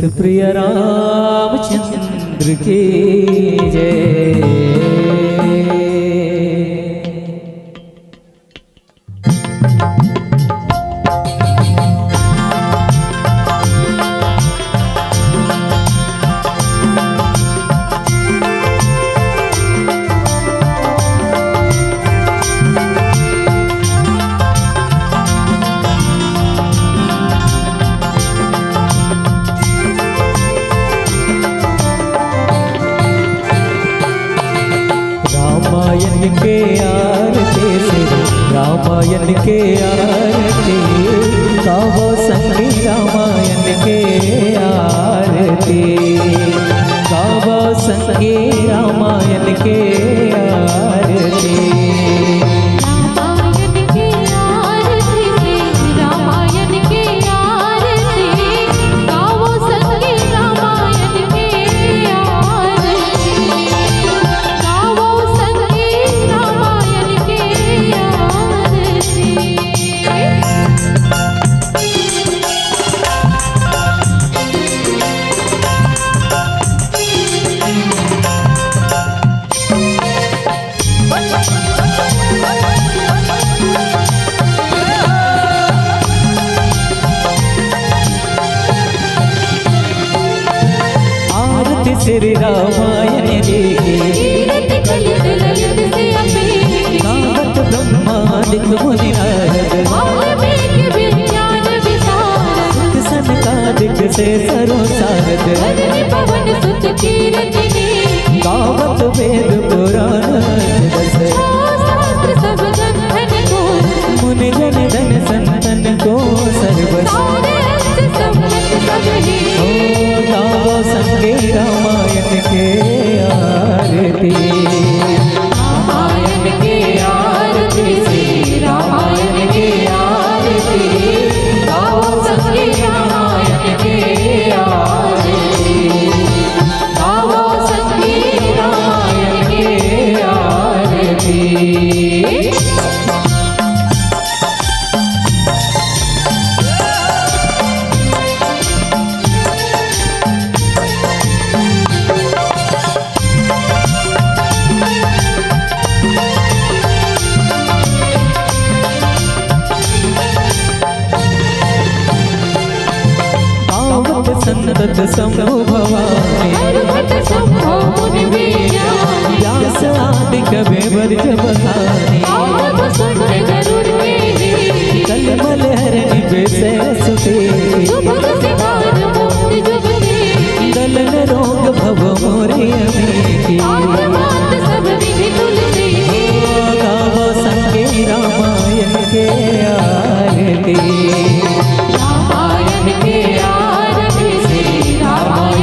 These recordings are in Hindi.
भक्त प्रिय रामचंद्र की जय। रामायण के आरती रामायण के आरती गावो संगी रामायण के आरती गावो संगी रामायण के आरती। श्री रामायण देखे गावत ब्रह्मादिक मुनि नारद सनकादिक से सरो सारद गावत वेद पुराण मुनि जन धन संतन को सर्वस गावो संगे रामायण के आरती रामायण के आरती श्री रामायण के आरती गावो संगे रामायण के आरती गावो संगे रामायण के आरती। संतत शंभु भवानी व्यास आदि कवि वर्ज बखानी कलमल हरणि बेसे सुते दलन रोग भव मोरे अमीति गावो संगे रामायण के आरती रामायण के आरती श्री रामायण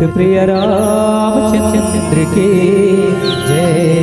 प्रिय रामचंद्र के जय।